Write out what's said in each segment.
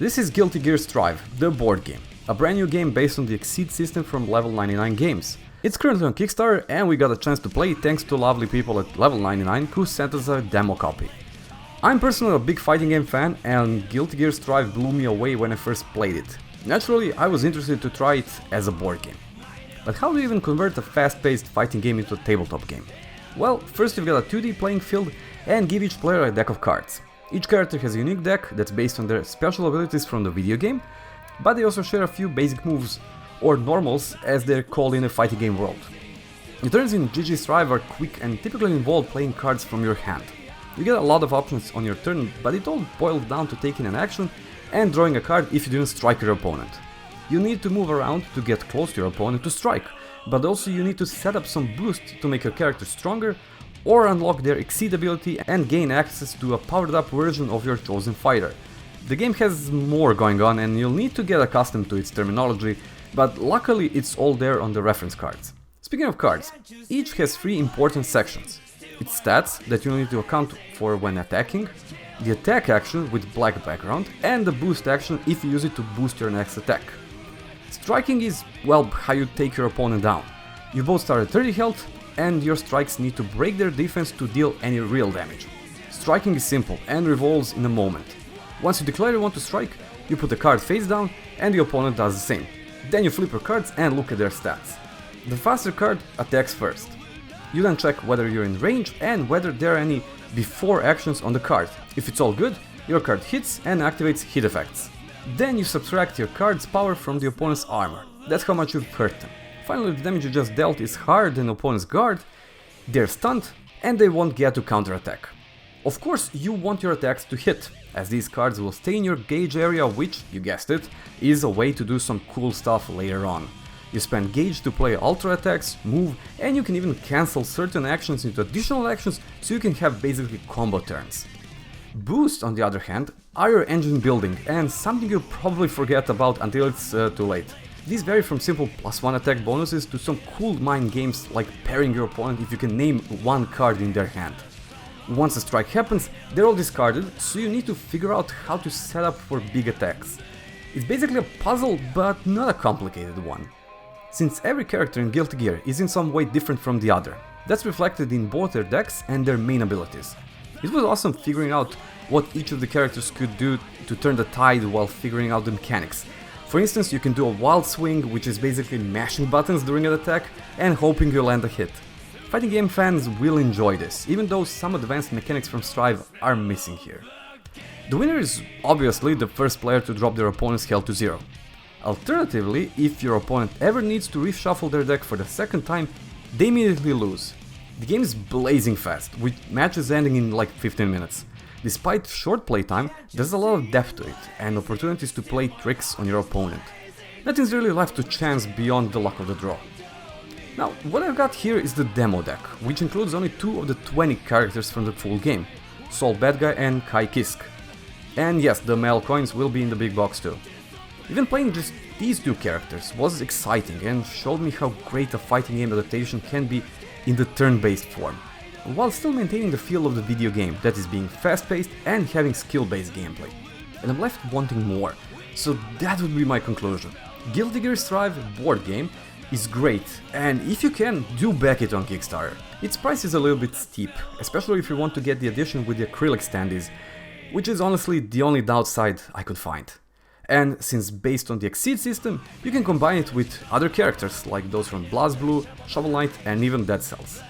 This is Guilty Gear Strive, the board game, a brand new game based on the Exceed system from Level 99 Games. It's currently on Kickstarter and we got a chance to play it thanks to lovely people at Level 99 who sent us a demo copy. I'm personally a big fighting game fan and Guilty Gear Strive blew me away when I first played it. Naturally, I was interested to try it as a board game. But how do you even convert a fast-paced fighting game into a tabletop game? Well, first you've got a 2D playing field and give each player a deck of cards. Each character has a unique deck that's based on their special abilities from the video game, but they also share a few basic moves, or normals as they're called in a fighting game world. Your turns in GG Strive are quick and typically involve playing cards from your hand. You get a lot of options on your turn, but it all boils down to taking an action and drawing a card if you didn't strike your opponent. You need to move around to get close to your opponent to strike, but also you need to set up some boost to make your character stronger or unlock their Exceed ability and gain access to a powered up version of your chosen fighter. The game has more going on and you'll need to get accustomed to its terminology, but luckily it's all there on the reference cards. Speaking of cards, each has 3 important sections. Its stats that you need to account for when attacking, the attack action with black background, and the boost action if you use it to boost your next attack. Striking is, well, how you take your opponent down. You both start at 30 health, and your strikes need to break their defense to deal any real damage. Striking is simple and revolves in a moment. Once you declare you want to strike, you put the card face down and the opponent does the same. Then you flip your cards and look at their stats. The faster card attacks first. You then check whether you're in range and whether there are any before actions on the card. If it's all good, your card hits and activates hit effects. Then you subtract your card's power from the opponent's armor. That's how much you've hurt them. Finally, the damage you just dealt is higher than the opponent's guard, they're stunned, and they won't get to counterattack. Of course, you want your attacks to hit, as these cards will stay in your gauge area, which, you guessed it, is a way to do some cool stuff later on. You spend gauge to play ultra attacks, move, and you can even cancel certain actions into additional actions so you can have basically combo turns. Boosts, on the other hand, are your engine building and something you'll probably forget about until it's too late. These vary from simple +1 attack bonuses to some cool mind games like pairing your opponent if you can name one card in their hand. Once a strike happens, they're all discarded, so you need to figure out how to set up for big attacks. It's basically a puzzle, but not a complicated one. Since every character in Guilty Gear is in some way different from the other, that's reflected in both their decks and their main abilities. It was awesome figuring out what each of the characters could do to turn the tide while figuring out the mechanics. For instance, you can do a wild swing, which is basically mashing buttons during an attack and hoping you land a hit. Fighting game fans will enjoy this, even though some advanced mechanics from Strive are missing here. The winner is obviously the first player to drop their opponent's health to 0. Alternatively, if your opponent ever needs to reshuffle their deck for the second time, they immediately lose. The game is blazing fast, with matches ending in like 15 minutes. Despite short playtime, there's a lot of depth to it, and opportunities to play tricks on your opponent. Nothing's really left to chance beyond the luck of the draw. Now, what I've got here is the demo deck, which includes only 2 of the 20 characters from the full game, Sol Badguy and Kai Kisk. And yes, the mail coins will be in the big box too. Even playing just these 2 characters was exciting and showed me how great a fighting game adaptation can be in the turn-based form, while still maintaining the feel of the video game, that is being fast-paced and having skill-based gameplay. And I'm left wanting more, so that would be my conclusion. Guilty Gear Strive board game is great, and if you can, do back it on Kickstarter. Its price is a little bit steep, especially if you want to get the edition with the acrylic standees, which is honestly the only downside I could find. And since based on the Exceed system, you can combine it with other characters like those from BlazBlue, Shovel Knight and even Dead Cells.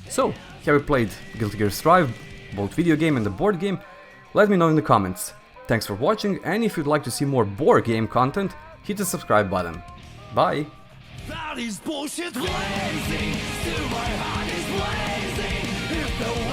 So, have you played Guilty Gear Strive, both video game and the board game? Let me know in the comments. Thanks for watching, and if you'd like to see more board game content, hit the subscribe button. Bye! That is bullshit blazing, still my heart is blazing. If the